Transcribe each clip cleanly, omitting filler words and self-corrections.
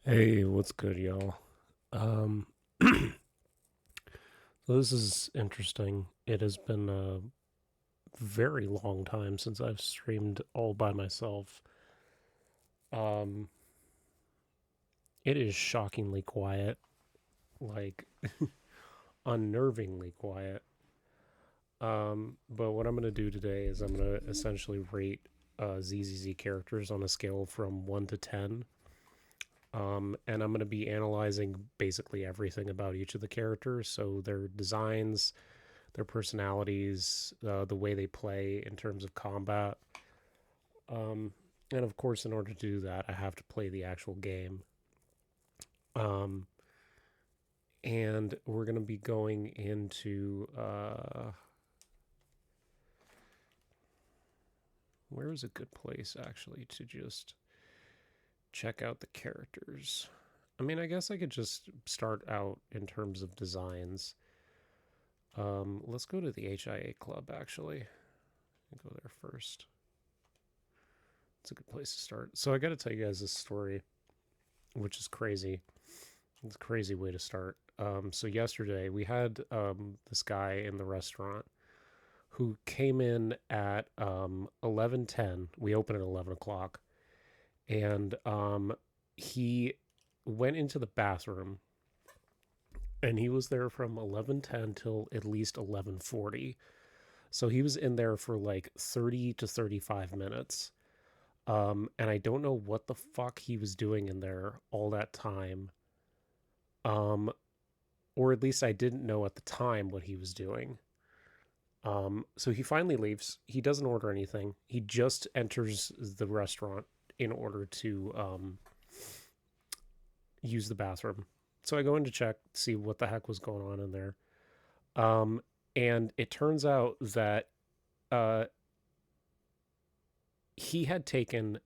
Hey, what's good, y'all? So this is interesting. It has been a very long time since I've streamed all by myself. Um, it is shockingly quiet, like unnervingly quiet. But what I'm gonna do today is I'm gonna essentially rate ZZZ characters on a scale from 1 to 10. And I'm gonna be analyzing basically everything about each of the characters, so their designs, their personalities, the way they play in terms of combat. Um, and of course, in order to do that, I have to play the actual game. Um, and we're going to be going into where is a good place actually to just check out the characters. I mean, I guess I could just start out in terms of designs. Let's go to the HIA Club actually. I'll go there first. It's a good place to start. So I got to tell you guys this story, which is crazy. It's a crazy way to start. So yesterday we had this guy in the restaurant who came in at 11:10. We open at 11 o'clock, and he went into the bathroom, and he was there from 11:10 till at least 11:40. So he was in there for like 30 to 35 minutes. And I don't know what the fuck he was doing in there all that time. Um, or at least I didn't know at the time what he was doing. So he finally leaves. He doesn't order anything. He just enters the restaurant in order to use the bathroom. So I go in to check, see what the heck was going on in there. Um, and it turns out that uh, he had taken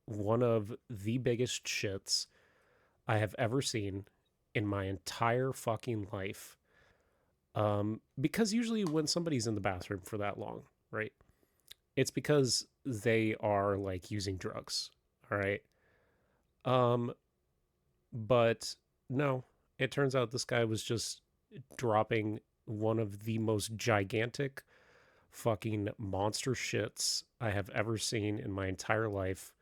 one of the biggest shits I have ever seen in my entire fucking life. Because usually when somebody's in the bathroom for that long, right, it's because they are like using drugs. All right. Um, but no, it turns out this guy was just dropping one of the most gigantic fucking monster shits I have ever seen in my entire life.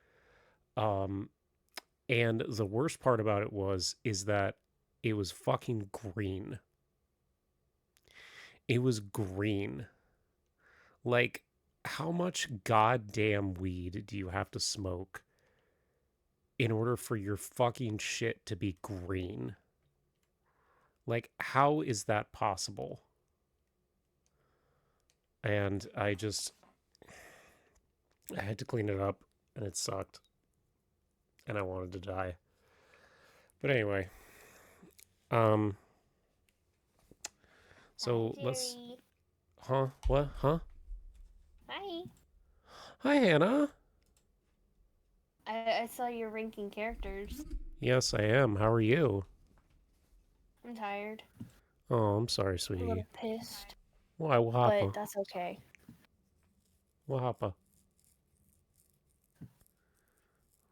Um, and the worst part about it is that it was fucking green. It was green. Like, how much goddamn weed do you have to smoke in order for your fucking shit to be green? Like, how is that possible? And I had to clean it up, and it sucked, and I wanted to die. But anyway, um, Hi, so let's, Jerry. huh? What? Huh? Hi. Hi, Hannah. I saw you're ranking characters. Yes, I am. How are you? I'm tired. Oh, I'm sorry, A sweetie. little pissed, Why? What but happened? that's okay. What happened?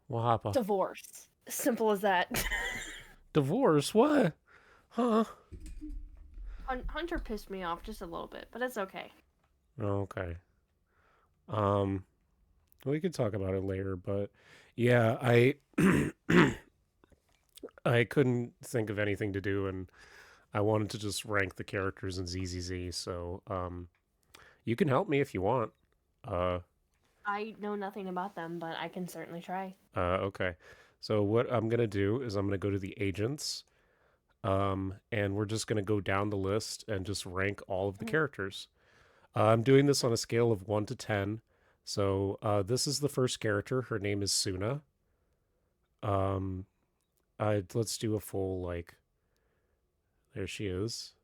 What happened? Divorce. Simple as that. Divorce? What? Huh? Hunter pissed me off just a little bit, but it's okay. Okay. Um, we could talk about it later, but yeah, I couldn't think of anything to do, and I wanted to just rank the characters in ZZZ. So, you can help me if you want. Uh, I know nothing about them, but I can certainly try. okay. So what I'm gonna do is I'm gonna go to the agents, and we're just gonna go down the list and just rank all of the Mhm. characters. I'm doing this on a scale of 1 to 10. So this is the first character. Her name is Suna. Um, let's do a full like. There she is.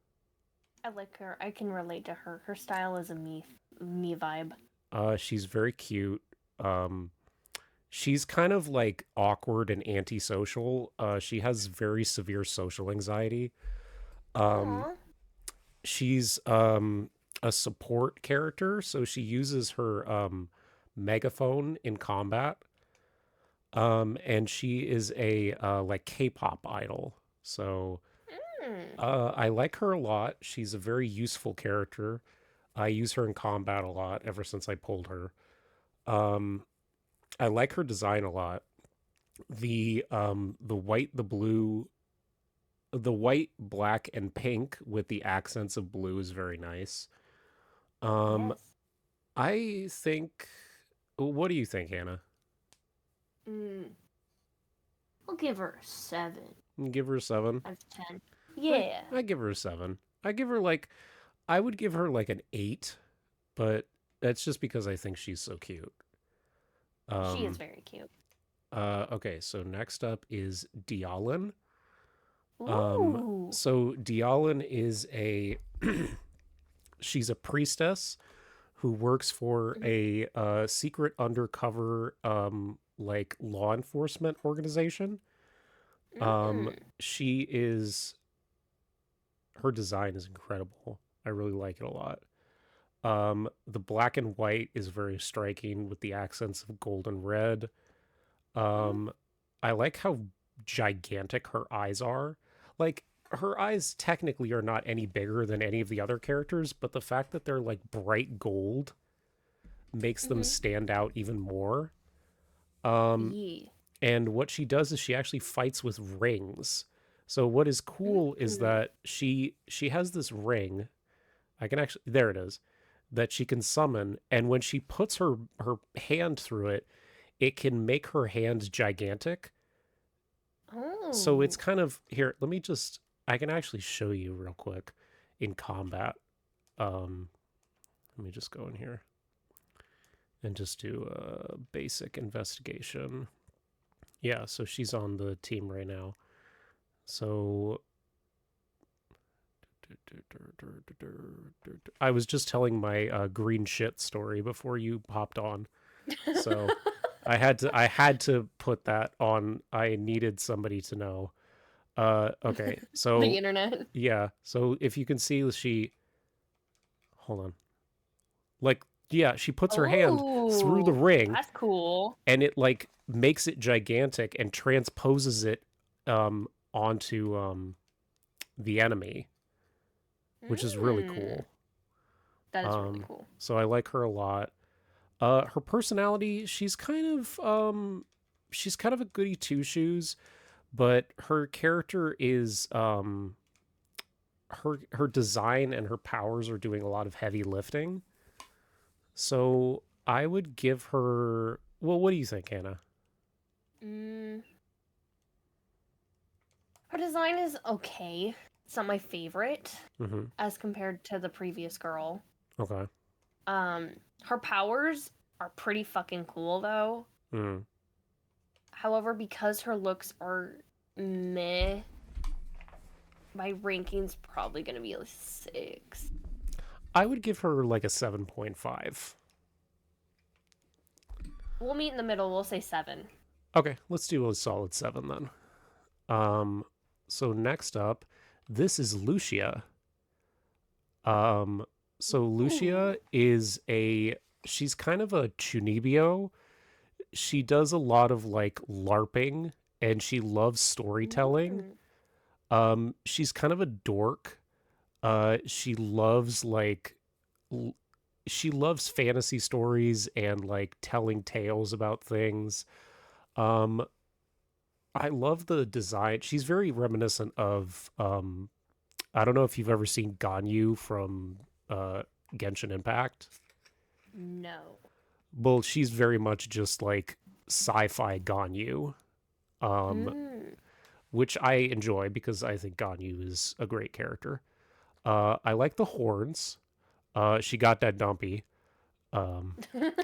I like her. I can relate to her. Her style is a me vibe. She's very cute. Um, she's kind of like awkward and antisocial. She has very severe social anxiety. Um, Aww. she's a support character, so she uses her megaphone in combat. And she is a like K-pop idol. So Mm. I like her a lot. She's a very useful character. I use her in combat a lot ever since I pulled her. Um, I like her design a lot. The white, the blue, the white, black, and pink with the accents of blue is very nice. Um, Yes. I think. What do you think, Hannah? Mm. I'll give her a 7 Give her a 7. out of 10. I Yeah. I give her a 7. I give her like I would give her like an 8, but that's just because I think she's so cute. She is Um very cute. okay, so next up is Dialin. Um Ooh. so Dialin is a she's a priestess who works for a secret undercover like law enforcement organization. Um Mm. she is her design is incredible. I really like it a lot. The black and white is very striking with the accents of gold and red. Mm. Um, I like how gigantic her eyes are. Like, her eyes technically are not any bigger than any of the other characters, but the fact that they're like bright gold makes them Mm-hmm. stand out even more. Um, Yeah. and what she does is she actually fights with rings. So what is cool is Mm. that she has this ring. I can actually there it is that she can summon, and when she puts her hand through it, it can make her hand gigantic. So it's Oh. kind of here, let me just I can actually show you real quick in combat. Um let me just go in here and just do a basic investigation. Yeah, so she's on the team right now. So I was just telling my green shit story before you hopped on. So I had to put that on. I needed somebody to know. Okay. The So internet. yeah. So if you can see she hold on. Like yeah, she puts her hand through the Oh, ring that's cool. and it like makes it gigantic and transposes it onto the enemy, which is really Mm. cool. That is really Um cool. so I like her a lot. Her personality, she's kind of a goody two shoes, but her character is her design and her powers are doing a lot of heavy lifting. So I would give her. Well, what do you think, Hannah? Mm. Her design is okay. It's not my favorite Mm-hmm. as compared to the previous girl. Okay. Her powers are pretty fucking cool though. Mm. However, because her looks are meh, my ranking's probably gonna be a 6. I would give her like a 7.5. We'll meet in the middle. We'll say 7. Okay, let's do a solid 7 then. Um, so next up, this is Lucia. Um, so Lucia Ooh. is a she's kind of a chunibyo. She does a lot of like LARPing and she loves storytelling. Mm. She's kind of a dork. She loves like l- she loves fantasy stories and like telling tales about things. Um, I love the design. She's very reminiscent of I don't know if you've ever seen Ganyu from Genshin Impact. No. Well, she's very much just like sci-fi Ganyu. Um, Mm. which I enjoy because I think Ganyu is a great character. I like the horns. She got that dumpy. Um,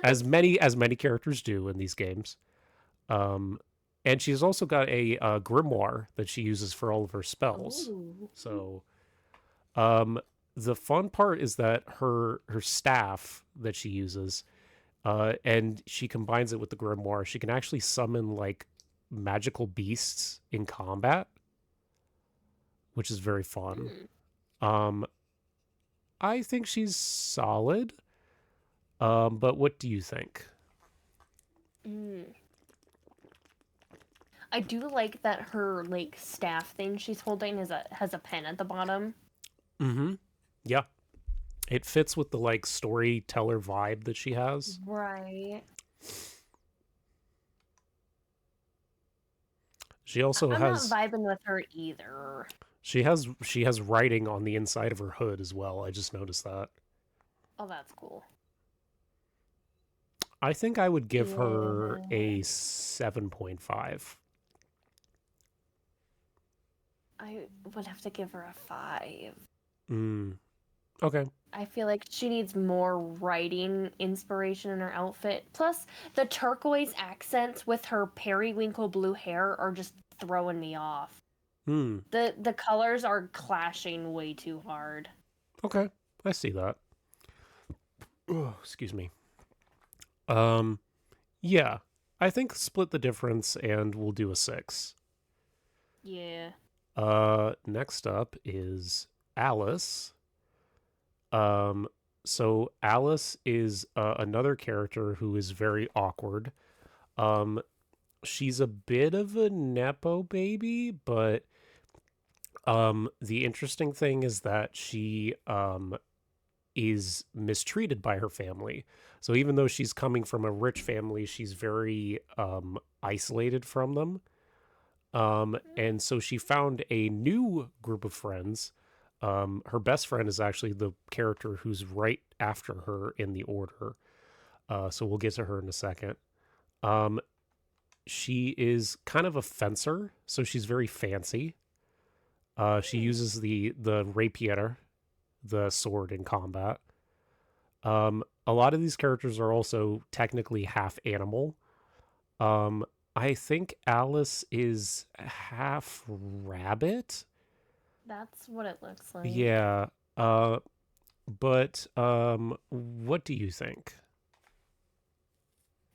as many characters do in these games. Um, and she's also got a grimoire that she uses for all of her spells. Oh. So um, the fun part is that her staff that she uses, and she combines it with the grimoire. She can actually summon like magical beasts in combat, which is very fun. Mm. Um, I think she's solid. But what do you think? Mm. I do like that her like staff thing she's holding has a pen at the bottom. Mm-hmm. Yeah. It fits with the like storyteller vibe that she has. Right. She also I'm not has vibing with her either. she has writing on the inside of her hood as well. I just noticed that. Oh, that's cool. I think I would give her Yeah. a 7.5. I would have to give her a 5. Mm. Okay. I feel like she needs more writing inspiration in her outfit. Plus, the turquoise accents with her periwinkle blue hair are just throwing me off. Hmm. The colors are clashing way too hard. Okay. I see that. Oh, excuse me. Um yeah. I think split the difference and we'll do a 6. Yeah. Next up is Alice. Um, so Alice is another character who is very awkward. Um, she's a bit of a nepo baby, but the interesting thing is that she is mistreated by her family. So even though she's coming from a rich family, she's very isolated from them. And so she found a new group of friends. Her best friend is actually the character who's right after her in the order. So we'll get to her in a second. Um, she is kind of a fencer, so she's very fancy. She uses the rapier, the sword in combat. A lot of these characters are also technically half animal. Um, I think Alice is half rabbit. That's what it looks like. Yeah. But what do you think?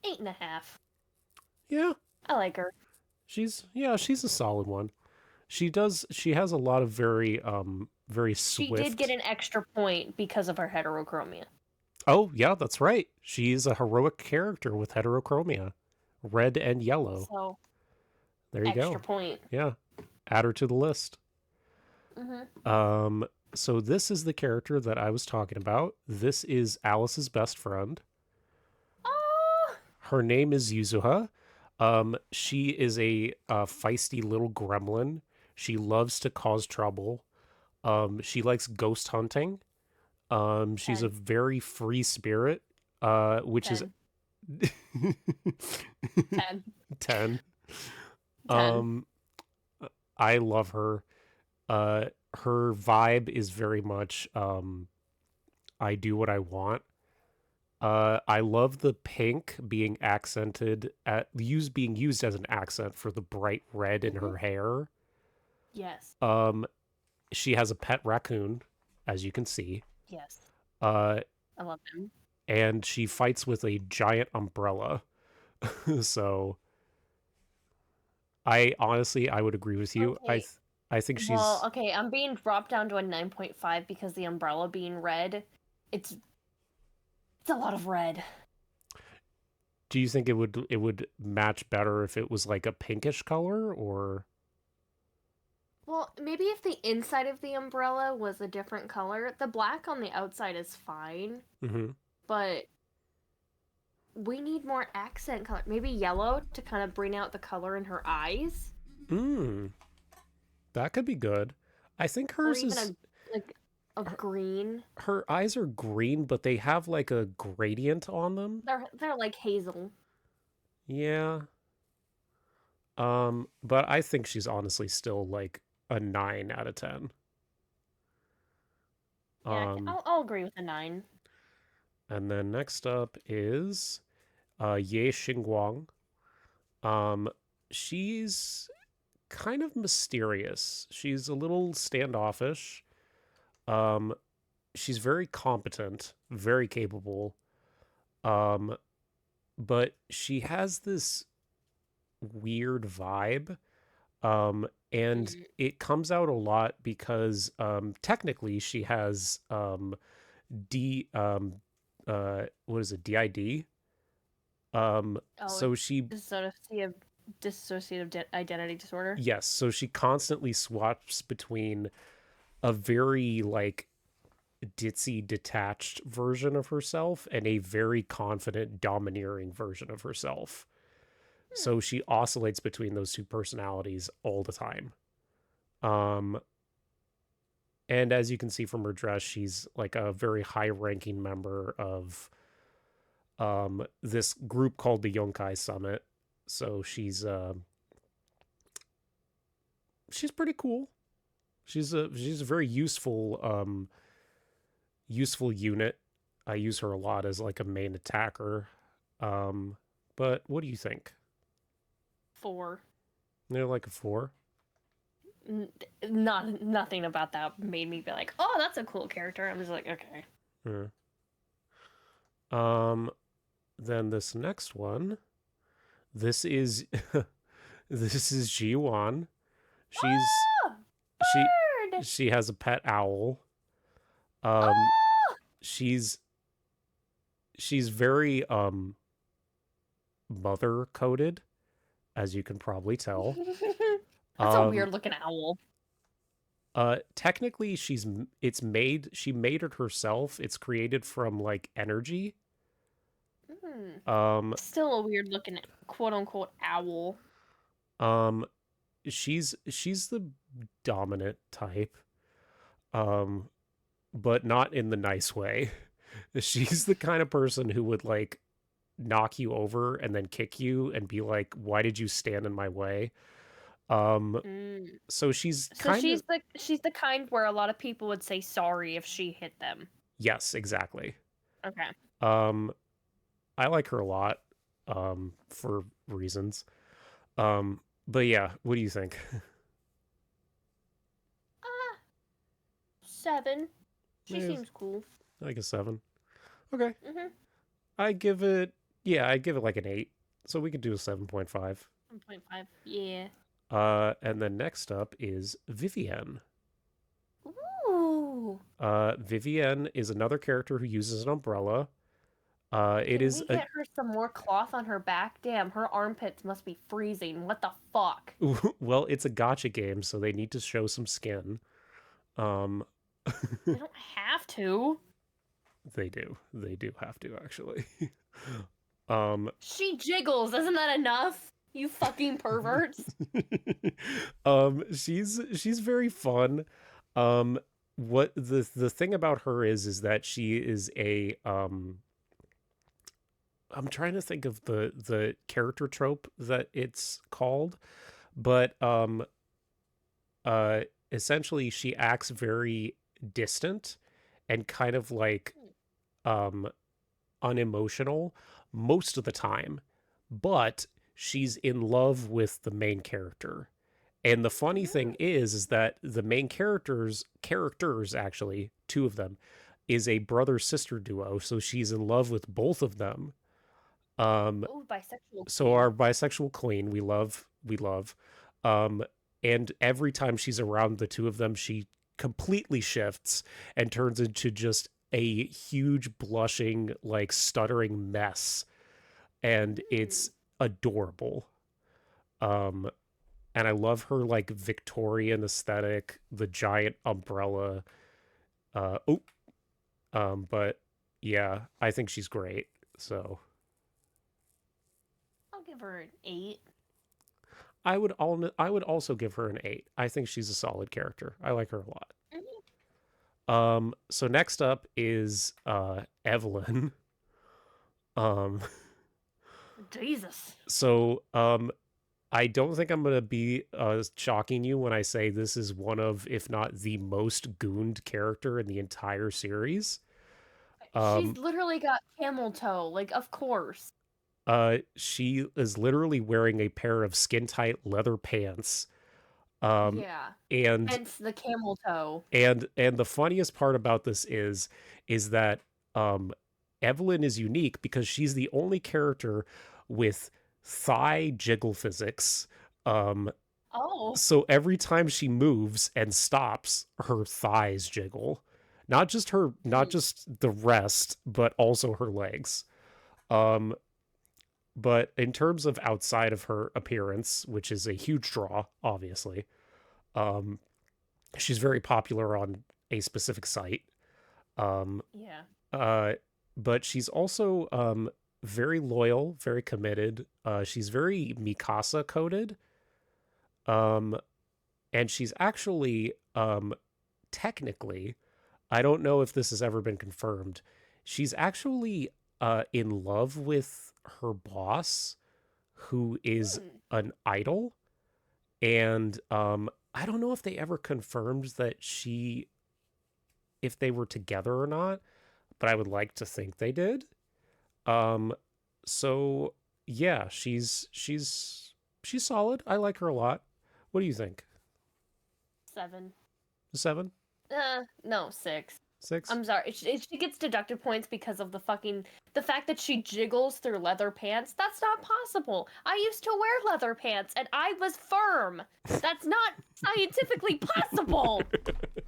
8.5. Yeah, I like her. she's a solid one. She has a lot of very She did get swift. an extra point because of her heterochromia. Oh, yeah, that's right. She's a heroic character with heterochromia. Red and yellow. So, There you extra go. point. Yeah. Add her to the list. Mm-hmm. Um so this is the character that I was talking about. This is Alice's best friend. Oh, Her name is Yuzuha. She is a feisty little gremlin. She loves to cause trouble. She likes ghost hunting. She's a 10. very free spirit, which is 10. 10. 10. 10. Um, I love her. Her vibe is very much I do what I want. I love the pink being accented being used as an accent for the bright red in Mm-hmm. her hair. Yes. Um, she has a pet raccoon, as you can see. Yes. Uh, I love him. and she fights with a giant umbrella. So I would agree with you. Okay. I think Well, she's. okay, I'm being dropped down to a 9.5 because the umbrella being red, it's it's a lot of red. Do you think it would match better if it was like a pinkish color or? Well, maybe if the inside of the umbrella was a different color, the black on the outside is fine, Mm-hmm. but we need more accent color. Maybe yellow to kind of bring out the color in her eyes, Mm, that could be good. I think or hers even is a like a her, green. her eyes are green, but they have like a gradient on them. They're like hazel. Yeah. But I think she's honestly still like a 9 out of 10. Yeah, Um, I'll agree with a 9. and then next up is Ye Xingguang. Um, she's kind of mysterious. She's a little standoffish. Um, she's very competent, very capable. Um, but she has this weird vibe. And Mm. it comes out a lot because technically she has D what is it, DID? Oh, So she dysocia Dissociative identity disorder. Yes, so she constantly swaps between a very like ditzy detached version of herself and a very confident domineering version of herself. Hmm. So she oscillates between those two personalities all the time. Um and as you can see from her dress, she's like a very high ranking member of this group called the Yonkai Summit. So she's pretty cool. She's a very useful unit. I use her a lot as like a main attacker. Um, but what do you think? 4. They're like a 4. Nothing about that made me be like, oh, that's a cool character. I'm just like, okay. Yeah. Um, then this next one, this is this is Ji-won. She's Oh, she bird. she has a pet owl. Um, Oh. she's she's very mother coded, as you can probably tell. That's a Um, weird looking owl. technically, she made it herself. It's created from like energy. Hmm. Um, Still a weird looking quote unquote owl. um, she's the dominant type. Um, but not in the nice way. She's the kind of person who would like knock you over and then kick you and be like, "Why did you stand in my way?" Um, Mm. so she's So kind of she's the kind where a lot of people would say sorry if she hit them. yes, exactly. Okay. Um, I like her a lot, for reasons. But yeah, what do you think? 7. She Eh, seems cool. like a 7. Okay, Mhm. I give it yeah, I give it like an 8. So we could do a 7.5. 1.5. Yeah. And then next up is Vivienne. Ooh. Vivienne is another character who uses an umbrella. It Can is we a get her some more cloth on her back? Damn, her armpits must be freezing. What the fuck? well, it's a gotcha game, so they need to show some skin. Um, They don't have to. they do. They do have to actually. um, She jiggles. Isn't that enough? You fucking perverts. she's very fun. Um, what the thing about her is that she is a I'm trying to think of the character trope that it's called, but uh essentially she acts very distant and kind of like um unemotional most of the time, but she's in love with the main character. And the funny thing is that the main characters actually, two of them, is a brother sister duo, so she's in love with both of them. Um Oh, bisexual so queen. our bisexual queen, we love. Um and every time she's around the two of them, she completely shifts and turns into just a huge blushing like stuttering mess, and Hmm. it's adorable. Um and I love her like Victorian aesthetic, the giant umbrella. Oh, but yeah, I think she's great. So I'll give her an 8. I would also give her an 8. I think she's a solid character. I like her a lot. Mhm. So next up is Evelyn. Um, Jesus. so I don't think I'm gonna be shocking you when I say this is one of, if not the most gooned character in the entire series. She's Um, literally got camel toe. Like, of course. she is literally wearing a pair of skin tight leather pants. Um, Yeah. and Hence the camel toe. and the funniest part about this is that um Evelyn is unique because she's the only character with thigh jiggle physics. Um, Oh. so every time she moves and stops, her thighs jiggle. Not Hmm. just the rest, but also her legs. Um, But in terms of outside of her appearance, which is a huge draw, obviously, um, she's very popular on a specific site. Um, Yeah. uh, but she's also very loyal, very committed. She's very Mikasa coded. Um, and she's actually technically, I don't know if this has ever been confirmed. She's actually in love with her boss, who is Hmm. an idol, and I don't know if they ever confirmed that if they were together or not, but I would like to think they did. Um, so yeah, she's solid. I like her a lot. What do you think? 7. Seven, No, 6. six? I'm sorry. She gets deducted points because of the fact that she jiggles through leather pants. That's not possible. I used to wear leather pants and I was firm. That's not scientifically possible.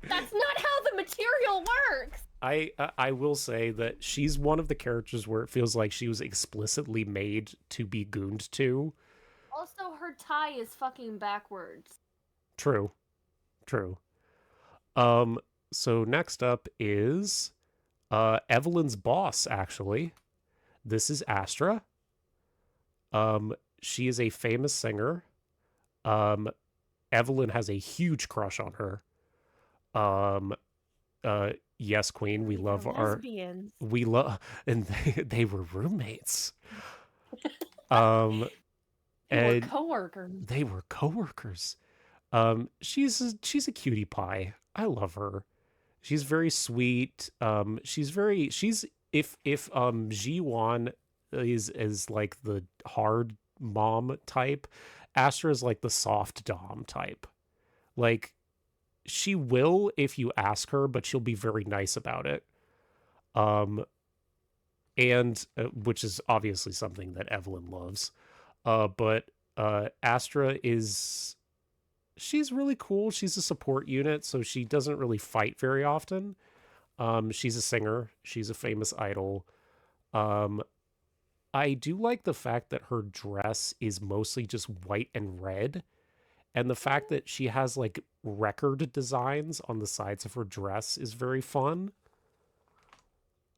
That's not how the material works. I will say that she's one of the characters where it feels like she was explicitly made to be gooned to. Also, her tie is fucking backwards. True, true. Um, so next up is Evelyn's boss. Actually, this is Astra. She is a famous singer. Um, Evelyn has a huge crush on her. Um, yes, Queen, we Apparently they're love our lesbians. we love, and they were roommates. Um, They were and coworkers. they were coworkers. She's a cutie pie. I love her. She's very sweet. She's if Ji-won is like the hard mom type, Astra is like the soft dom type. Like she will if you ask her, but she'll be very nice about it. Um, and which is obviously something that Evelyn loves. But Astra is she's really cool. She's a support unit, so she doesn't really fight very often. She's a singer. She's a famous idol. Um, I do like the fact that her dress is mostly just white and red, and the fact that she has like record designs on the sides of her dress is very fun.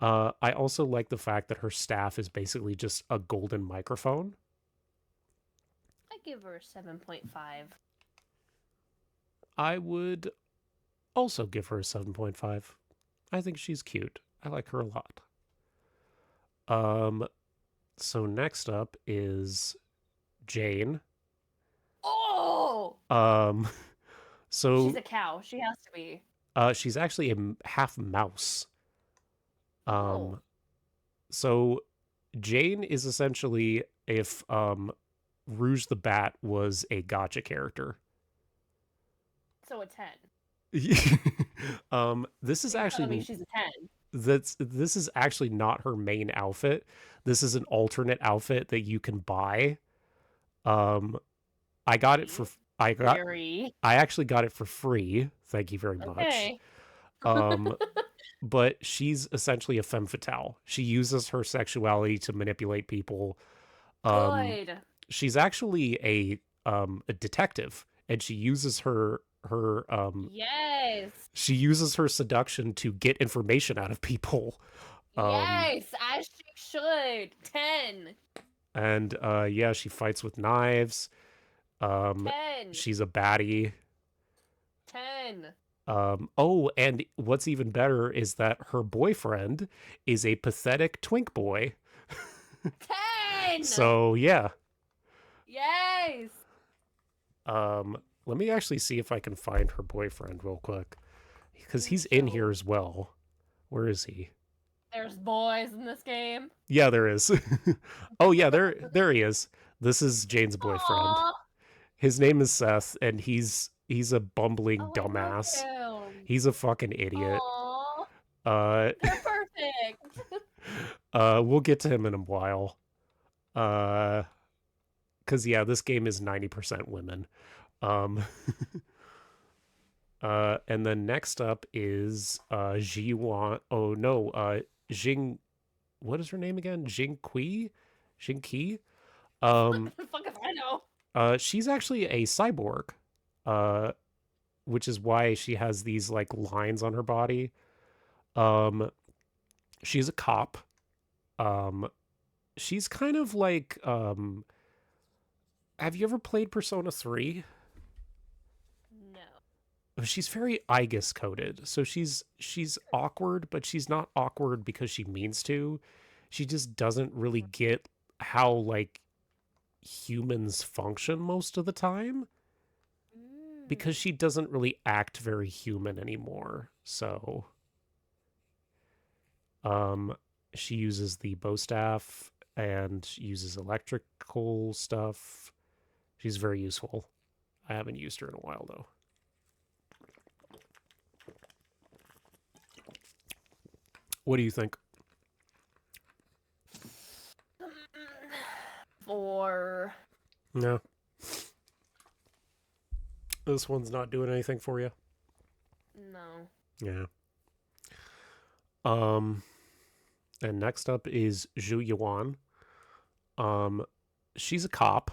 I also like the fact that her staff is basically just a golden microphone. I give her a 7.5. I would also give her a 7.5. I think she's cute. I like her a lot. Um, so next up is Jane. Oh! Um, She's so a cow. She has to be. she's actually a half mouse. Oh. Um, so Jane is essentially if Rouge the Bat was a gotcha character. So a 10. This is You're telling me actually she's a 10. this is actually not her main outfit. This is an alternate outfit that you can buy. Um, I got it for I got Very. I actually got it for free. Thank you very much. Okay. Um, but she's essentially a femme fatale. She uses her sexuality to manipulate people. Um, Good. she's actually a detective, and Yes. she uses her seduction to get information out of people. Um, Yes, as she should. 10. and yeah, she fights with knives. Um, 10. she's a baddie. 10. Oh, and what's even better is that her boyfriend is a pathetic twink boy. 10. So yeah. Yes. Let me actually see if I can find her boyfriend real quick, because Do he's in so. here as well. Where is he? There's boys in this game. Yeah, there is. Oh yeah, there he is. This is Jane's boyfriend. Aww. His name is Seth, and he's a bumbling Oh, I love dumbass. him. He's a fucking idiot. Aww. Uh, They're perfect. we'll get to him in a while. Uh, because yeah, this game is 90% women. Um, and then next up is Ji Wan. Oh no, Jing. What is her name again? Jing Kui, Jing Qi. Um, Fuck if I know. she's actually a cyborg, uh, which is why she has these like lines on her body. Um, she's a cop. Um, she's kind of like have you ever played Persona 3? No. She's very Aegis coded. So she's awkward, but she's not awkward because she means to. She just doesn't really get how like humans function most of the time because Mm. she doesn't really act very human anymore. So um she uses the bow staff and uses electrical stuff. She's very useful. I haven't used her in a while though. What do you think? For No. This one's not doing anything for you. no. Yeah. Um and next up is Zhu Yuan. Um she's a cop,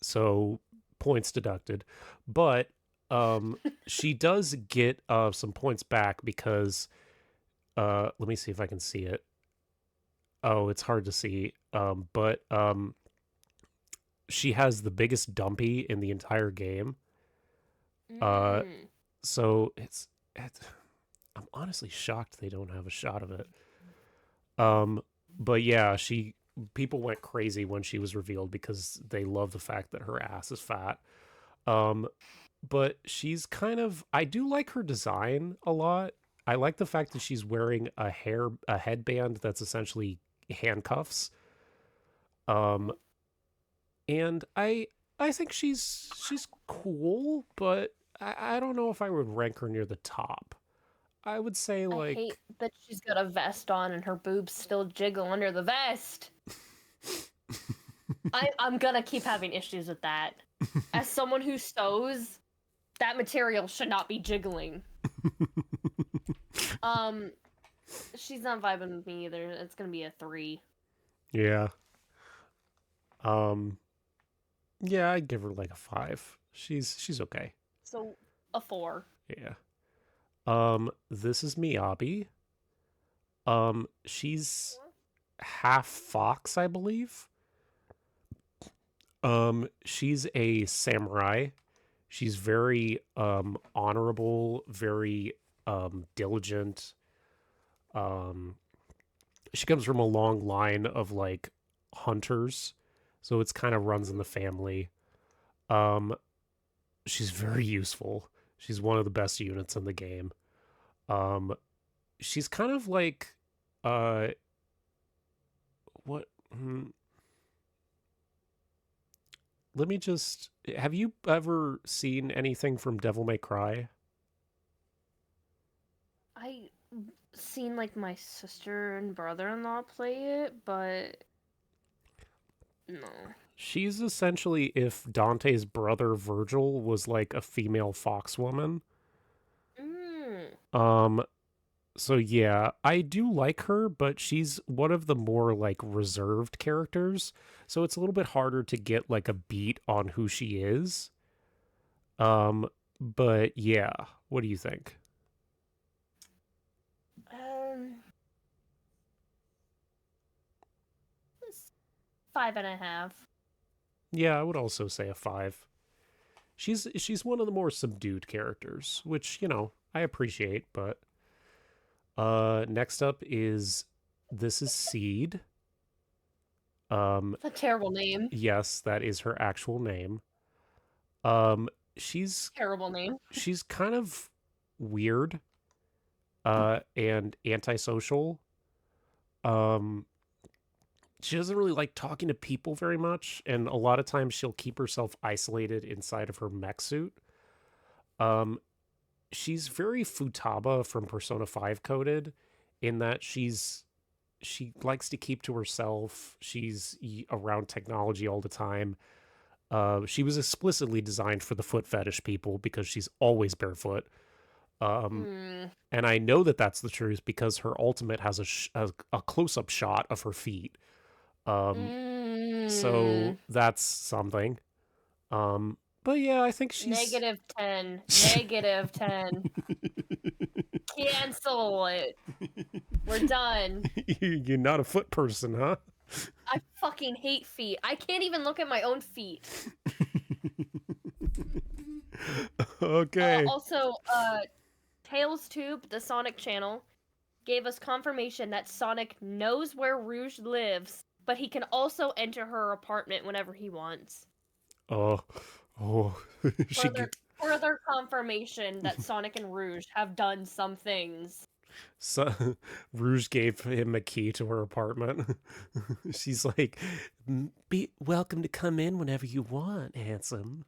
so points deducted. But she does get some points back because let me see if I can see it. Oh, it's hard to see. But she has the biggest dumpy in the entire game. Uh Mm. so it's I'm honestly shocked they don't have a shot of it. But yeah, she people went crazy when she was revealed because they love the fact that her ass is fat. Um, but she's kind of I do like her design a lot. I like the fact that she's wearing a headband that's essentially handcuffs. Um, and I think she's cool, but I don't know if I would rank her near the top. I would say I hate like that she's got a vest on and her boobs still jiggle under the vest. I'm gonna keep having issues with that. As someone who sews, that material should not be jiggling. Um, she's not vibing with me either. It's gonna be a 3. Yeah. Um yeah, I'd give her like a 5. She's okay. So a 4. Yeah. This is Miyabi. She's half fox, I believe. She's a samurai. She's very honorable, very diligent. Um she comes from a long line of like hunters, so it's kind of runs in the family. Um she's very useful. She's one of the best units in the game. Um she's kind of like uh what hmm, let me just have you ever seen anything from Devil May Cry? I seen like my sister and brother-in-law play it, but no. She's essentially if Dante's brother Virgil was like a female fox woman. Mm. Um so yeah, I do like her, but she's one of the more like reserved characters. So it's a little bit harder to get like a beat on who she is. But yeah, what do you think? Um, 5.5. Yeah, I would also say a 5. She's one of the more subdued characters, which, you know, I appreciate, but next up is this is Seed. That's a terrible name. Yes, that is her actual name. Um she's Terrible name. she's kind of weird and antisocial. Um she doesn't really like talking to people very much, and a lot of times she'll keep herself isolated inside of her mech suit. Um she's very Futaba from Persona 5 coded in that she likes to keep to herself. She's around technology all the time. She was explicitly designed for the foot fetish people because she's always barefoot. Um, Mm. and I know that that's the truth because her ultimate has a close up shot of her feet. Um, So that's something. But yeah, I think she's -10. -10. Cancel it. We're done. You're not a foot person, huh? I fucking hate feet. I can't even look at my own feet. Okay. Also, Tails Tube, the Sonic channel, gave us confirmation that Sonic knows where Rouge lives, but he can also enter her apartment whenever he wants. Oh, she Further confirmation that Sonic and Rouge have done some things. so, Rouge gave him a key to her apartment. She's like, "Be welcome to come in whenever you want, handsome."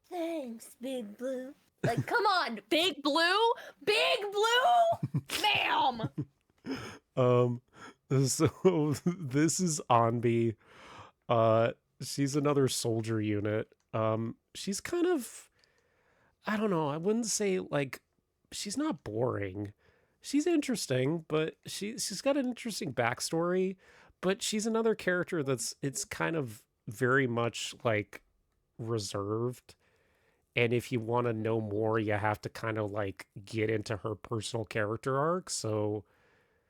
Thanks, Big Blue. Like, come on, Big Blue? Big Blue? Ma'am! So this is Onbi. She's another soldier unit. She's kind of, I don't know, I wouldn't say like, she's not boring. She's interesting, but she's got an interesting backstory. But she's another character it's kind of very much like reserved. And if you want to know more, you have to kind of like get into her personal character arc. So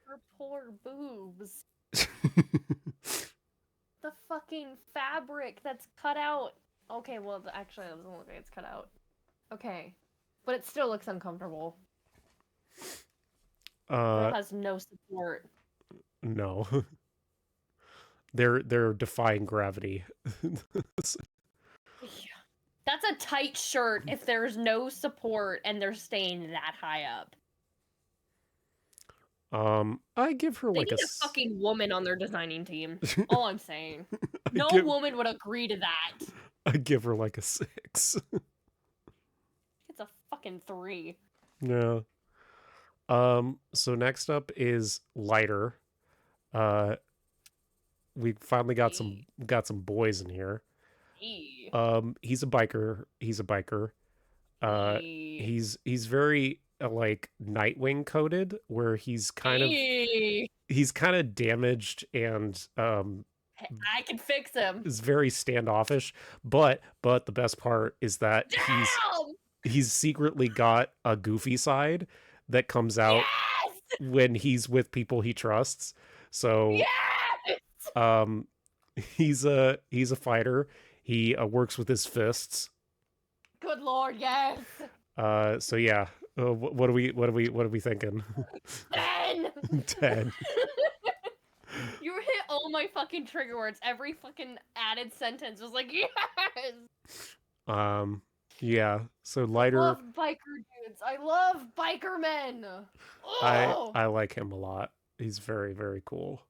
Her poor boobs. The fucking fabric that's cut out. Okay, well, actually, it doesn't look like it's cut out. Okay. But it still looks uncomfortable. Girl has no support. No. They're defying gravity. That's a tight shirt if there's no support and they're staying that high up. I give her They like need a fucking woman on their designing team. All I'm saying. No woman would agree to that. I give her like a 6. It's a fucking 3. Yeah. So next up is Lighter. We finally got some boys in here. He's a biker. He's very like Nightwing coded, where he's kind of damaged and I can fix him. Is very standoffish, but the best part is that he's secretly got a goofy side that comes out when he's with people he trusts. So he's a fighter. He works with his fists. Good lord, yes. So yeah, what are we thinking? 10. 10. You hit all my fucking trigger words. Every fucking added sentence was like, yes. Yeah. So Lighter. I love biker dudes. I love biker men. I like him a lot. He's very, very cool.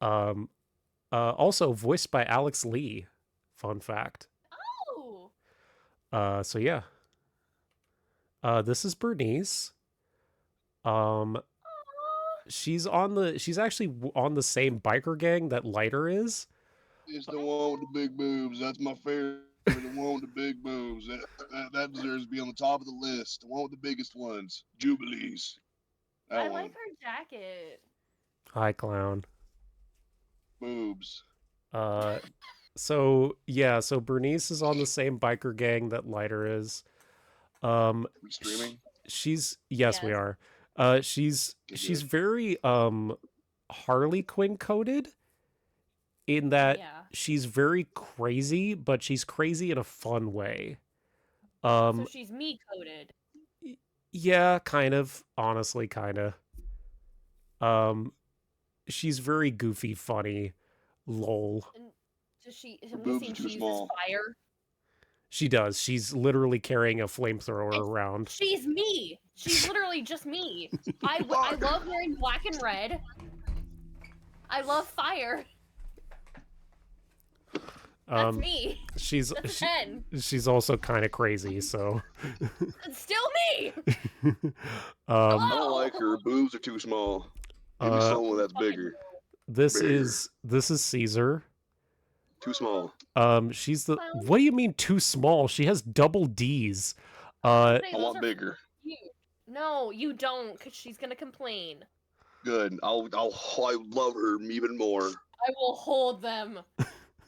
Also voiced by Alex Lee. Fun fact. Oh. So yeah. This is Bernice. She's actually on the same biker gang that Lighter is. It's the one with the big boobs. That's my favorite. The one with the big boobs. That deserves to be on the top of the list. The one with the biggest ones. Jubilees. I like her jacket. Hi, clown. Boobs. So yeah, so Bernice is on the same biker gang that Lighter is. Are we streaming? Yes, we are. She's very Harley Quinn coded in that she's very crazy, but she's crazy in a fun way. So she's me coded. Yeah, kind of. Honestly, kind of. She's very goofy, funny. Lol. And does she? I'm guessing she uses fire. She does. She's literally carrying a flamethrower around. She's me. She's literally just me. I love wearing black and red. I love fire. That's me. She's also kind of crazy, so. It's still me. I don't like her. Boobs are too small. Give me someone that's bigger. This is Caesar. Too small. She's the. What do you mean too small? She has double D's. I want bigger. No, you don't, because she's gonna complain. Good. I love her even more. I will hold them.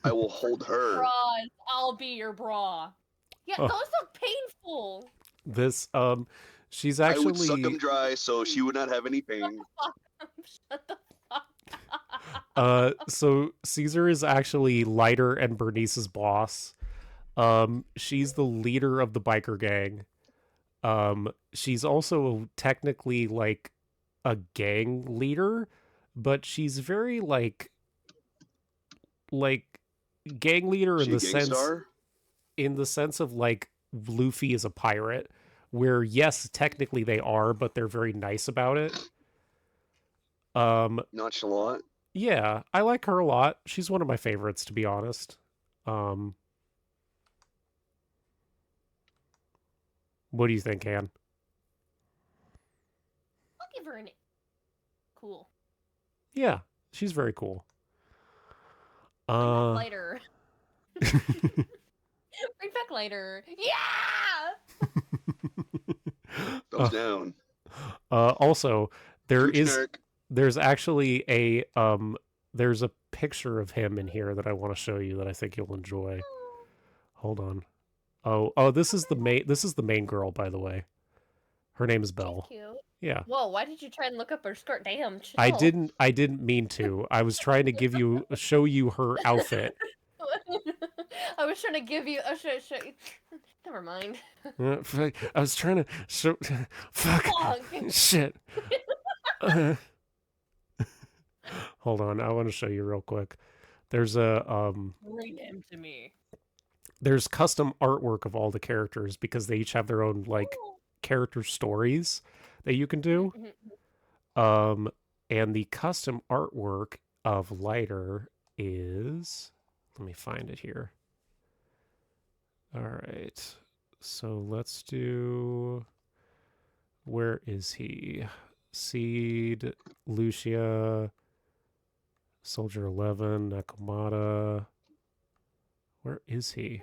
I will hold her. Bras, I'll be your bra. Yeah, Oh. those look painful. This she's I would suck actually them dry so she would not have any pain. Shut the fuck so Caesar is actually Lighter and Bernice's boss. She's the leader of the biker gang. She's also technically like a gang leader, but she's very like gang leader She a gangstar? in the sense of like Luffy is a pirate, where yes, technically they are, but they're very nice about it. Nonchalant. Yeah, I like her a lot. She's one of my favorites, to be honest. What do you think, Anne? I'll give her an cool. Yeah, she's very cool. Lighter. Bring back lighter. Yeah. Thumbs down. Also, Generic. there's actually a there's a picture of him in here that I want to show you that I think you'll enjoy. Hold on. Oh, this is the main girl, by the way. Her name is Belle. She's cute. Yeah. Whoa, why did you try and look up her skirt? Damn. Chill. I didn't mean to. I was trying to show you her outfit. I was trying to give you a show. Never mind. I was trying to show. Fuck. Shit. Hold on. I want to show you real quick. There's a Read him to me. There's custom artwork of all the characters because they each have their own like character stories that you can do. And the custom artwork of Lighter is, let me find it here. All right. So let's do, where is he? Seed, Lucia, Soldier 11, Nakamata. Where is he?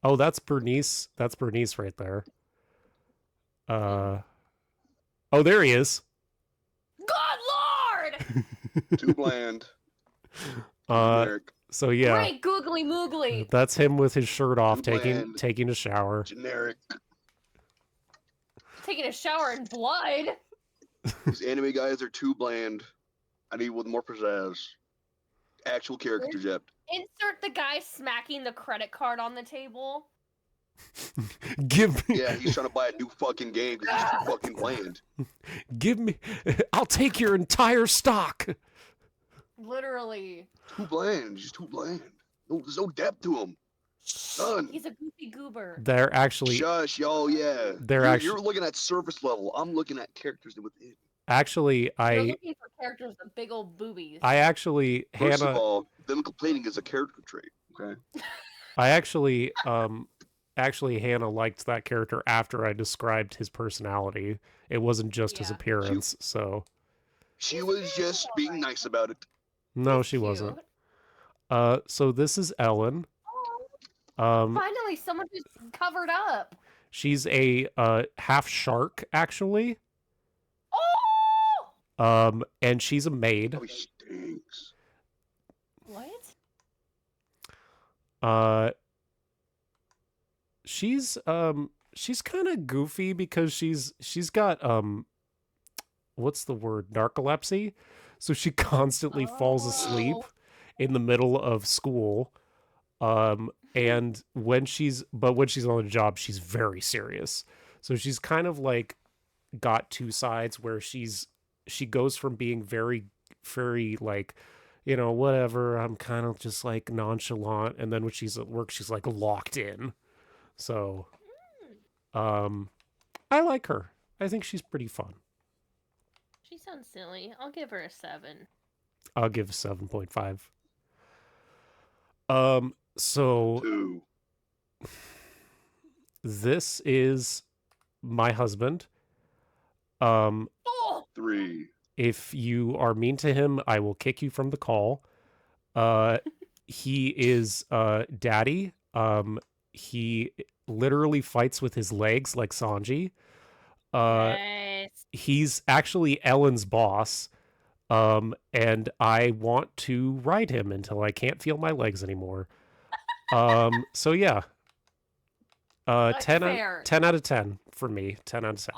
Oh, that's Bernice. That's Bernice right there. Oh, there he is. Good Lord! Too bland. Generic. So yeah. Great googly moogly. That's him with his shirt off, Too bland. taking a shower. Generic. Taking a shower in blood. These anime guys are too bland. I need with more pizzazz. Actual character depth. Insert the guy smacking the credit card on the table. Give me. Yeah, he's trying to buy a new fucking game because he's too fucking bland. Give me. I'll take your entire stock. Literally. Too bland. He's too bland. No, there's no depth to him. None. He's a goofy goober. They're actually. Shush, yo, yeah. You're looking at surface level. I'm looking at characters within. Actually, You're looking for characters with big old boobies. First of all, them complaining is a character trait. Okay. Actually, Hannah liked that character after I described his personality. It wasn't just his appearance. So. She was just being nice about it. No, she wasn't. So this is Ellen. Finally, someone who's covered up. She's a half shark, actually. Oh! And she's a maid. Oh, he stinks. What? She's kind of goofy because she's got what's the word? Narcolepsy. So she constantly falls asleep in the middle of school. And when she's on the job, she's very serious. So she's kind of like got two sides where she goes from being very, very like, you know, whatever, I'm kind of just like nonchalant. And then when she's at work, she's like locked in. So, I like her. I think she's pretty fun. She sounds silly. I'll give her a 7. I'll give 7.5. So 2. This is my husband. 3. If you are mean to him, I will kick you from the call. He is daddy. He literally fights with his legs like Sanji. Nice. He's actually Ellen's boss. And I want to ride him until I can't feel my legs anymore. So yeah, 10 out, Fair. 10 out of 10 for me. 10 out of 10.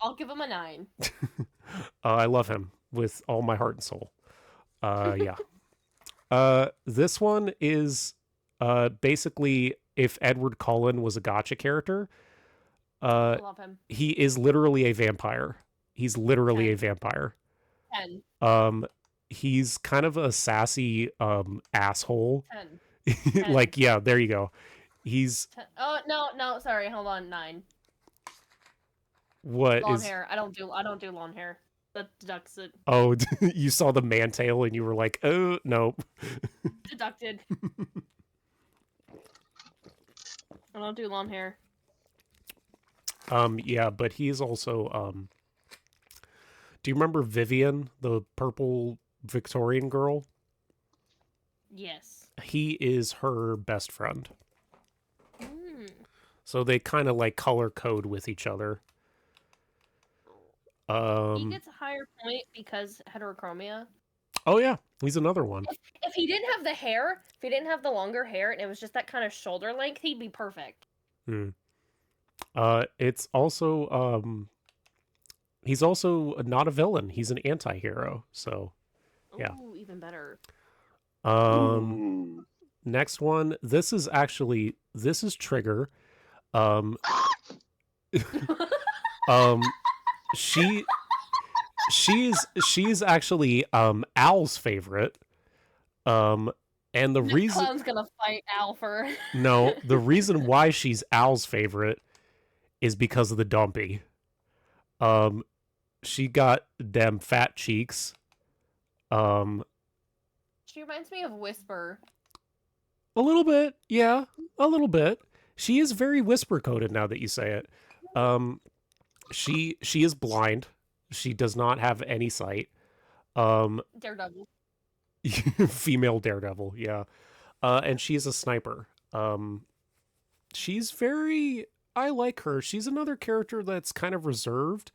I'll give him a 9. I love him with all my heart and soul. Yeah. This one is basically if Edward Cullen was a gotcha character. I love him. He is literally a vampire. He's literally a 10. vampire. 10. He's kind of a sassy asshole. 10. Like, yeah, there you go. He's 10. Oh no, sorry, hold on, 9. what Long is hair. I don't do long hair. That deducts it. Oh, you saw the man tail and you were like, oh no. Deducted. I don't do long hair. Yeah, but he's also do you remember Vivian, the purple Victorian girl? Yes. He is her best friend. Mm. So they kind of like color code with each other. He gets a higher point because heterochromia. Oh yeah, he's another one. If he didn't have the hair, if he didn't have the longer hair and it was just that kind of shoulder length, he'd be perfect. It's also he's also not a villain. He's an anti-hero. So yeah. Ooh, even better. Ooh. Next one. This is Trigger. She's actually Al's favorite. And the reason Clown's gonna fight Al for no, the reason why she's Al's favorite is because of the dumpy. She got them fat cheeks. She reminds me of Whisper. A little bit, yeah, a little bit. She is very whisper coded now that you say it. She is blind. She does not have any sight. Daredevil. Female Daredevil, yeah. And she's a sniper. She's very I like her. She's another character that's kind of reserved,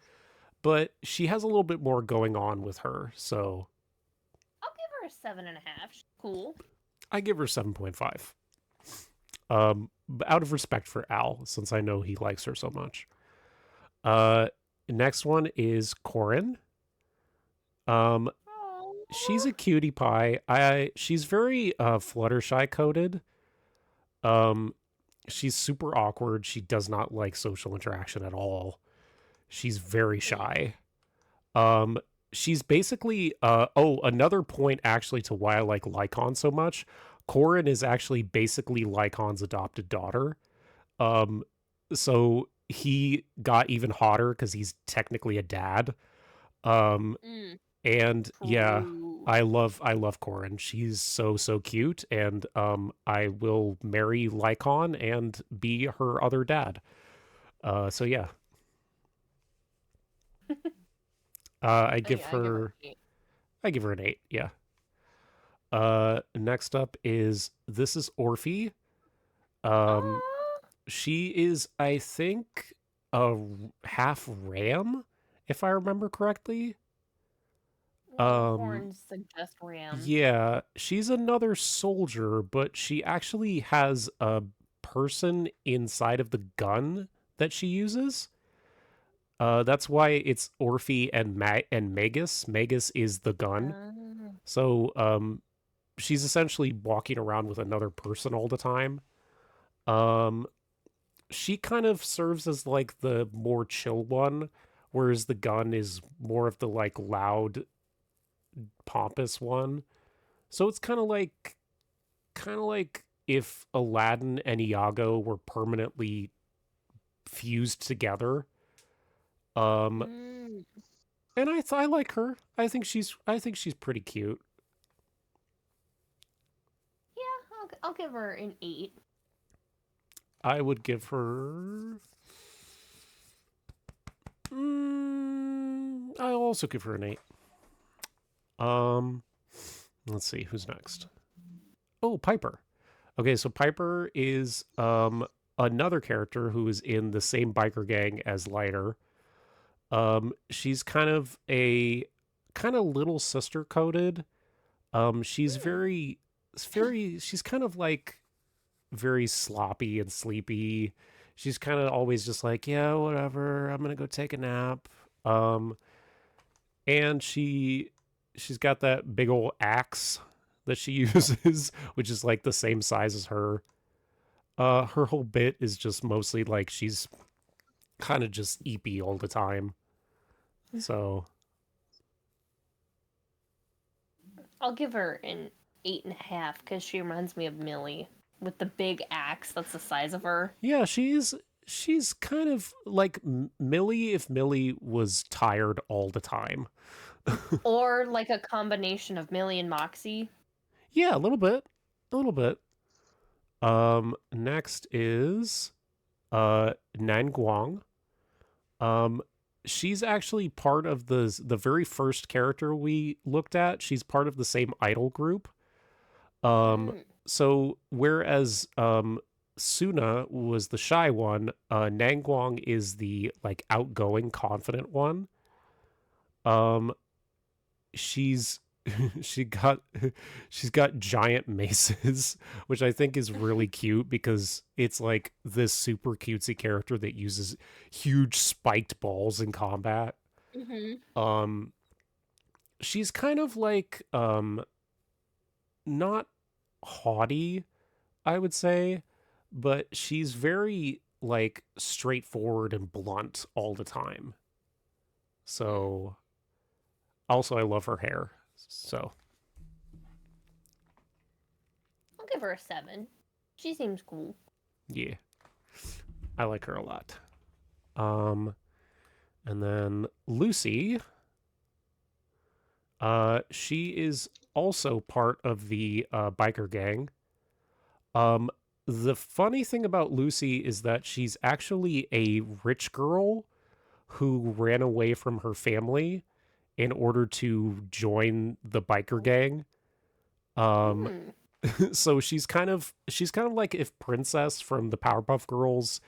but she has a little bit more going on with her, so I'll give her a 7.5. She's cool. I give her 7.5. Out of respect for Al, since I know he likes her so much. Next one is Corin. She's a cutie pie. She's very Fluttershy coded. She's super awkward. She does not like social interaction at all. She's very shy. She's basically another point actually to why I like Lycon so much. Corin is actually basically Lycon's adopted daughter. So he got even hotter because he's technically a dad. And yeah, I love Corin. She's so cute, and I will marry Lycon and be her other dad. So yeah. I give her an 8, yeah. Next up is Orphe. She is, I think, a half ram, if I remember correctly. Horns suggest ram. Yeah, she's another soldier, but she actually has a person inside of the gun that she uses. That's why it's Orphe and Magus. Magus is the gun. So she's essentially walking around with another person all the time. She kind of serves as like the more chill one, whereas the gun is more of the like loud, pompous one. So it's kind of like if Aladdin and Iago were permanently fused together. And I like her. I think she's pretty cute. Yeah, I'll give her an 8. I would give her. I'll also give her an 8. Let's see who's next. Oh, Piper. Okay, so Piper is another character who is in the same biker gang as Lighter. She's kind of a kind of little sister coded. She's Hmm. she's kind of like very sloppy and sleepy. She's kind of always just like, yeah, whatever. I'm gonna go take a nap. Um, and she's got that big old axe that she uses, which is like the same size as her. Her whole bit is just mostly like she's kind of just eepy all the time. So I'll give her an 8.5 because she reminds me of Millie with the big axe that's the size of her. yeah, she's kind of like Millie if Millie was tired all the time. Or like a combination of Millie and Moxie. Yeah, a little bit, a little bit. Next is Nan Guang. Um, she's actually part of the very first character we looked at. She's part of the same idol group. Um, Mm. so whereas Suna was the shy one, Nan Guang is the like outgoing, confident one. Um, she's she got she's got giant maces, which I think is really cute because it's like this super cutesy character that uses huge spiked balls in combat. Hmm. Um she's kind of like not haughty, I would say, but she's very like straightforward and blunt all the time. So also I love her hair. So I'll give her a 7. She seems cool. yeah, I like her a lot. Um, and then Lucy, she is also part of the biker gang. Um, the funny thing about Lucy is that she's actually a rich girl who ran away from her family in order to join the biker gang. Um, Mm. so she's kind of like if Princess from the Powerpuff Girls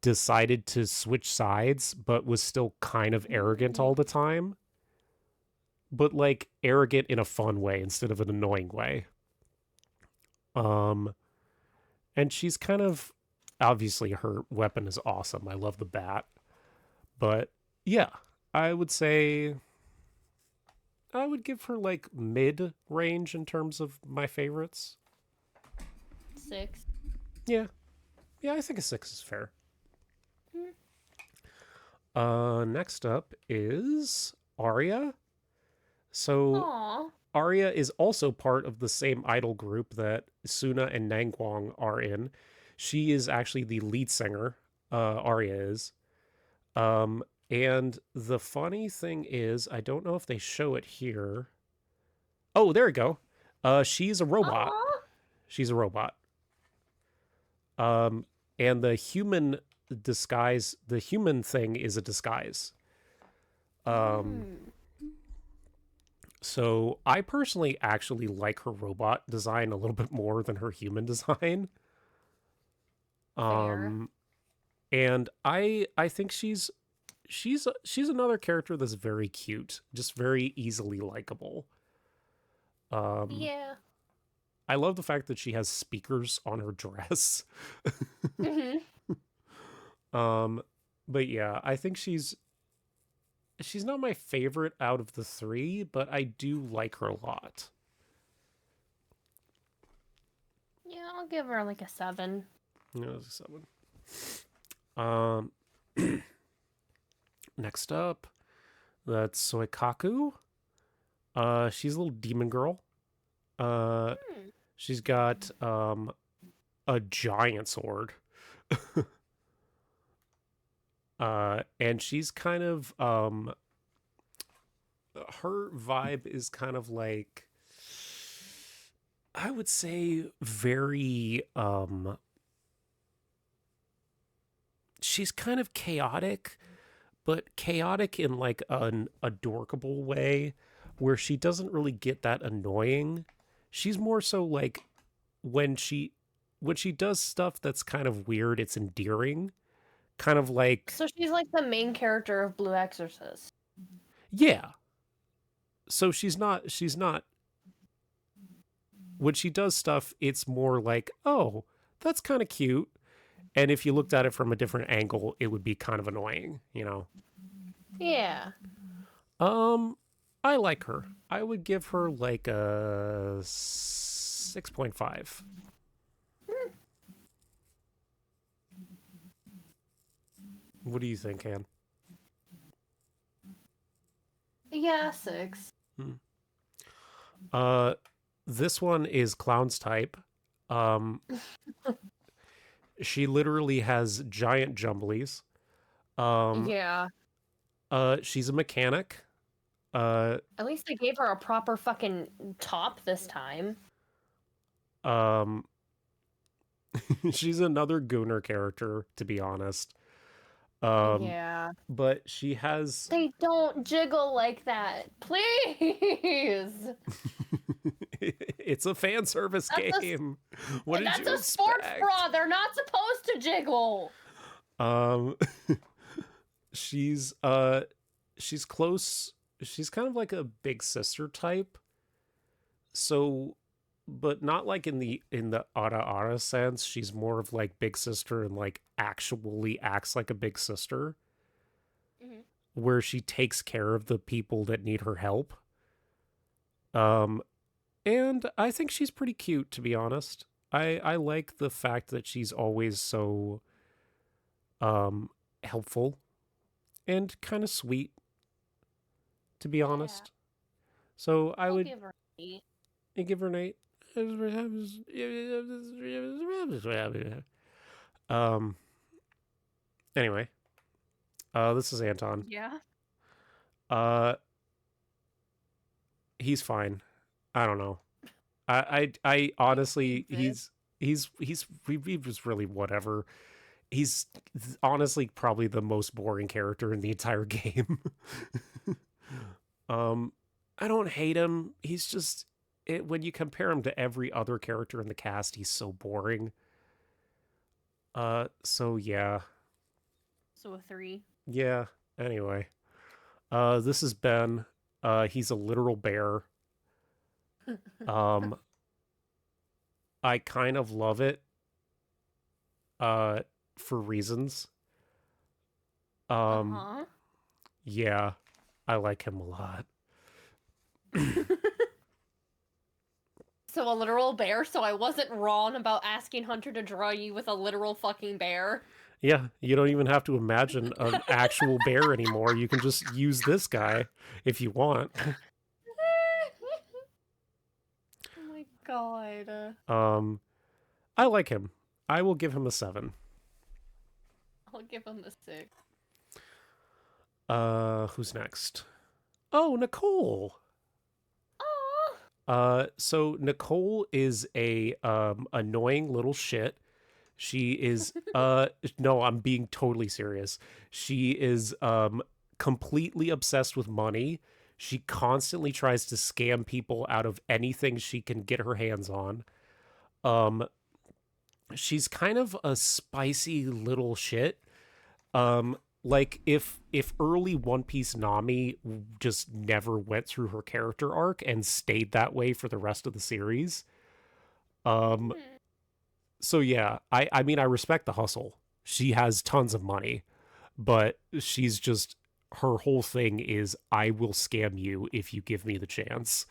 decided to switch sides but was still kind of arrogant all the time, but like arrogant in a fun way instead of an annoying way. um and she's kind of obviously her weapon is awesome. I love the bat. But yeah, I would say I would give her like mid range in terms of my favorites. 6. Yeah, yeah, I think a 6 is fair. Mm. Next up is Arya. So Aw. Arya is also part of the same idol group that Suna and Nangguang are in. She is actually the lead singer. Arya is. And the funny thing is, I don't know if they show it here. Oh, there we go. She's a robot. Aw. She's a robot. Um, and the human disguise, the human thing is a disguise. Um, Mm. so I personally actually like her robot design a little bit more than her human design. Fair. And I think she's another character that's very cute, just very easily likable. Um, Yeah. I love the fact that she has speakers on her dress. Hmm. um, but yeah, I think she's not my favorite out of the three, but I do like her a lot. Yeah, I'll give her like a 7. Yeah, it's a 7. Next up, that's Soikaku. She's a little demon girl. Uh, Hmm. she's got a giant sword. And she's kind of her vibe is kind of like, I would say, very she's kind of chaotic, but chaotic in like an adorkable way where she doesn't really get that annoying. She's more so like when she does stuff that's kind of weird, it's endearing. Kind of like, So she's like the main character of Blue Exorcist. yeah, so she's not when she does stuff, it's more like, oh, that's kind of cute. And if you looked at it from a different angle, it would be kind of annoying, you know. Yeah. Um, I like her. I would give her like a 6.5. What do you think, Anne? Yeah, 6. This one is Clown's type. She literally has giant jumblies. Yeah. She's a mechanic. At least they gave her a proper fucking top this time. She's another Gooner character, to be honest. Yeah. But she has. They don't jiggle like that. Please. It's a fan service game. What did That's you a expect? sports bra. They're not supposed to jiggle. She's close. She's kind of like a big sister type. So, but not like in the Ara Ara sense. She's more of like big sister and like actually acts like a big sister. Mm-hmm. Where she takes care of the people that need her help. And I think she's pretty cute, to be honest. I like the fact that she's always so helpful and kind of sweet, to be honest. So I would give her an 8. you give her an 8. Anyway, this is Anton. Yeah. He's fine. I don't know. I honestly, Jesus. he was really whatever. He's honestly probably the most boring character in the entire game. I don't hate him. He's just when you compare him to every other character in the cast, he's so boring. So yeah. So a 3. Yeah. Anyway. This is Ben. He's a literal bear. I kind of love it. For reasons. Yeah, I like him a lot. So a literal bear, so I wasn't wrong about asking Hunter to draw you with a literal fucking bear. Yeah, you don't even have to imagine an actual bear anymore. You can just use this guy if you want. Oh my god. I like him. I will give him a 7. I'll give him a 6. Who's next? Oh, Nicole. Aww. So Nicole is a annoying little shit. She is no, I'm being totally serious. She is completely obsessed with money. She constantly tries to scam people out of anything she can get her hands on. She's kind of a spicy little shit. Like if early One Piece Nami just never went through her character arc and stayed that way for the rest of the series. So yeah, I mean I respect the hustle. She has tons of money, but she's just her whole thing is I will scam you if you give me the chance.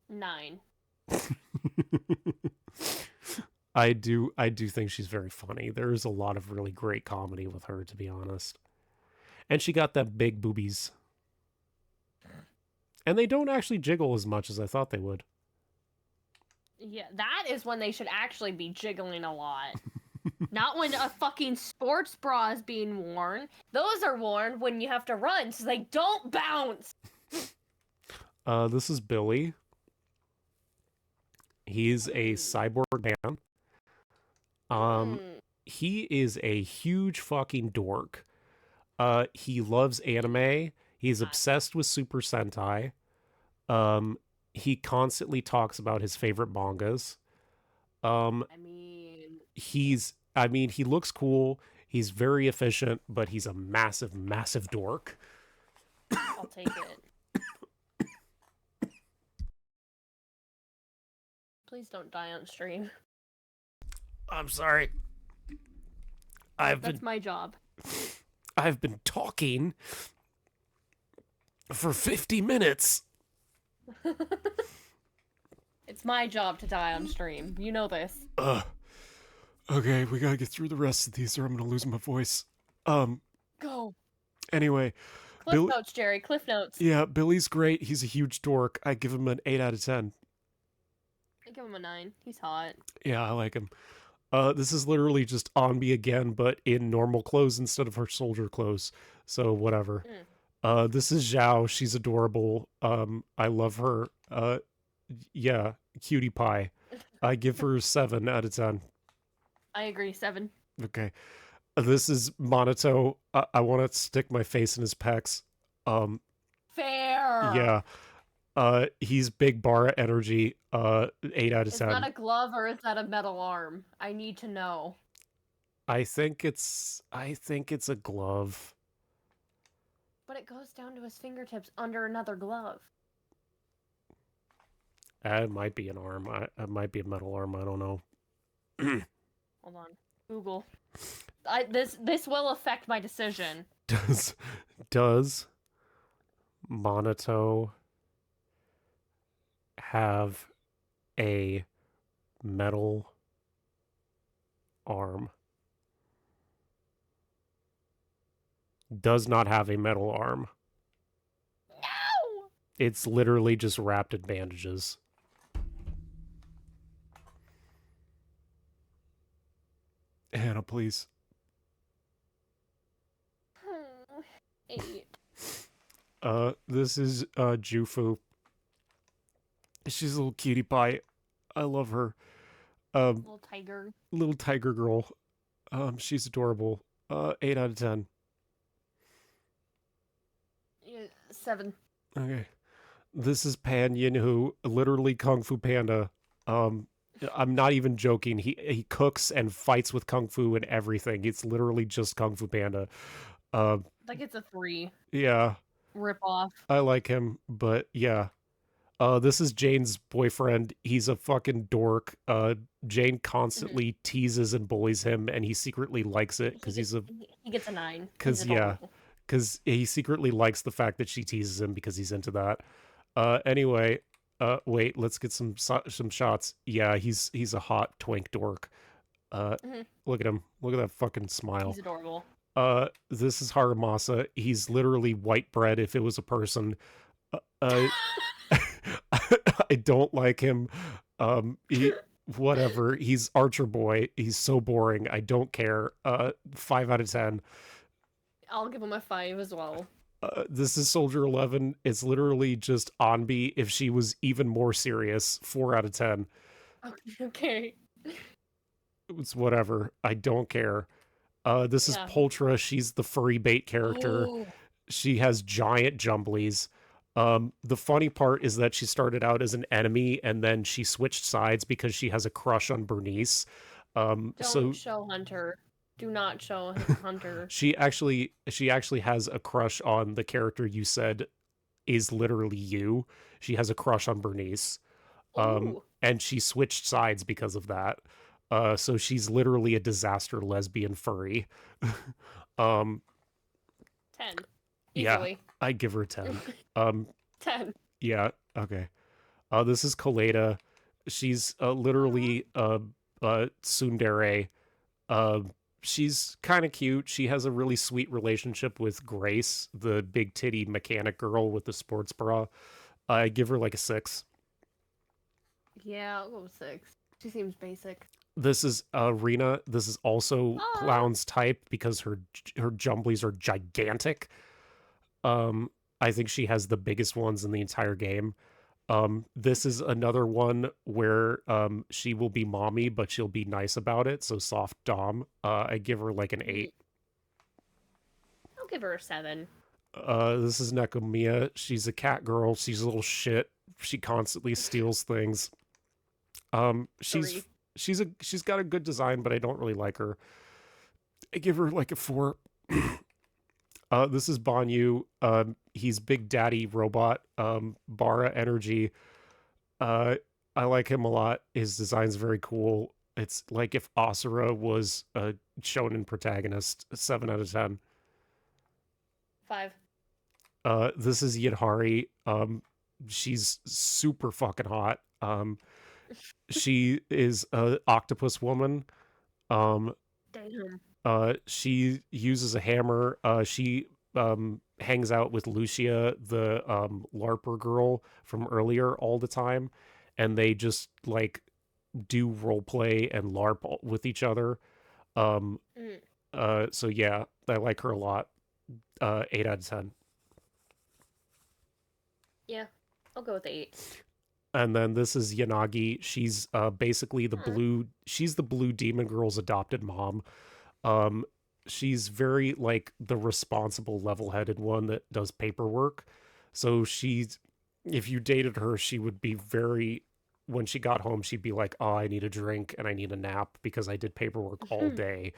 9. I do think she's very funny. There's a lot of really great comedy with her, to be honest. And she got that big boobies. And they don't actually jiggle as much as I thought they would. Yeah, that is when they should actually be jiggling a lot. Not when a fucking sports bra is being worn. Those are worn when you have to run, so they don't bounce. This is Billy. He's a cyborg man. He is a huge fucking dork. He loves anime. He's obsessed with Super Sentai. He constantly talks about his favorite mangas. He looks cool. He's very efficient, but he's a massive, massive dork. I'll take it. Please don't die on stream. I'm sorry. That's my job. I've been talking for 50 minutes. It's my job to die on stream. You know this. Okay, we gotta get through the rest of these or I'm gonna lose my voice. Go. Anyway. Cliff notes, Jerry. Cliff notes. Yeah, Billy's great. He's a huge dork. I give him an 8 out of 10. I give him a 9. He's hot. Yeah, I like him. This is literally just Onbi again, but in normal clothes instead of her soldier clothes. So whatever. This is Zhao. She's adorable. I love her. Yeah, cutie pie. I give her 7 out of 10. I agree, 7. Okay. This is Monato. I want to stick my face in his pecs. Fair. Yeah. He's big Bara energy. 8 out of 10. Is that a glove or is that a metal arm? I need to know. I think it's a glove. But it goes down to his fingertips under another glove. It might be an arm. It might be a metal arm. I don't know. Hold on. Google. This will affect my decision. Does Monato have a metal arm? Does not have a metal arm. No! It's literally just wrapped in bandages. Hannah, please. 8. This is Jufu. She's a little cutie pie. I love her. Little tiger. Little tiger girl. She's adorable. 8 out of 10. 7. Okay. This is Pan Yinhu, literally Kung Fu Panda. I'm not even joking. He cooks and fights with Kung Fu and everything. It's literally just Kung Fu Panda. Like it's a 3. Yeah. Rip off. I like him, but yeah. This is Jane's boyfriend. He's a fucking dork. Jane constantly teases and bullies him, and he secretly likes it because he gets a 9. Because he secretly likes the fact that she teases him because he's into that. Anyway, wait, let's get some shots. Yeah, he's a hot twink dork. Look at him. Look at that fucking smile. He's adorable. This is Haramasa. He's literally white bread if it was a person. I don't like him. Whatever. He's Archer Boy. He's so boring. I don't care. 5 out of 10. I'll give him a 5 as well. This is Soldier 11. It's literally just Onbi if she was even more serious. 4 out of 10. Okay. It's whatever. I don't care. This is Poltra. She's the furry bait character. Ooh. She has giant jumblies. The funny part is that she started out as an enemy and then she switched sides because she has a crush on Bernice. Don't show Hunter. Do not show Hunter. She actually has a crush on the character you said is literally you. She has a crush on Bernice. And she switched sides because of that. So she's literally a disaster lesbian furry. 10. Easily. Yeah, I give her a 10. 10. Yeah, okay. This is Kaleda. She's literally tsundere. She's kind of cute. She has a really sweet relationship with Grace, the big titty mechanic girl with the sports bra. I give her like a 6. Yeah, I'll go 6. She seems basic. This is Rena. This is also Clown's type because her jumblies are gigantic. I think she has the biggest ones in the entire game. This is another one where she will be mommy, but she'll be nice about it. So soft dom. I give her like an 8. I'll give her a 7. This is Nekomiya. She's a cat girl. She's a little shit. She constantly steals things. She's got a good design, but I don't really like her. I give her like a 4. This is Banyu. He's Big Daddy Robot. Bara Energy. Uh, I like him a lot. His design's very cool. It's like if Asura was a shonen protagonist. 7 out of 10. 5. This is Yadhari. She's super fucking hot. She is a octopus woman. Um, Damn. she uses a hammer. She hangs out with Lucia, the LARPer girl from earlier, all the time, and they just like do role play and LARP with each other. Um, so yeah, I like her a lot. 8 out of 10. Yeah, I'll go with 8. And then this is Yanagi. She's basically the blue. She's the blue demon girl's adopted mom. She's very like the responsible, level-headed one that does paperwork. So she's, if you dated her, she would be very. When she got home, she'd be like, "Oh, I need a drink and I need a nap because I did paperwork all day."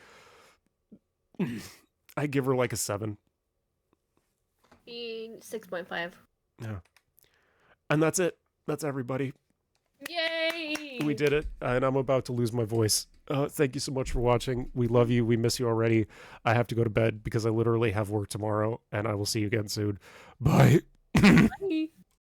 I give her like a 7. 6.5. Yeah, and that's it. That's everybody. Yay! We did it, and I'm about to lose my voice. Thank you so much for watching. We love you. We miss you already. I have to go to bed because I literally have work tomorrow, and I will see you again soon. Bye. Bye.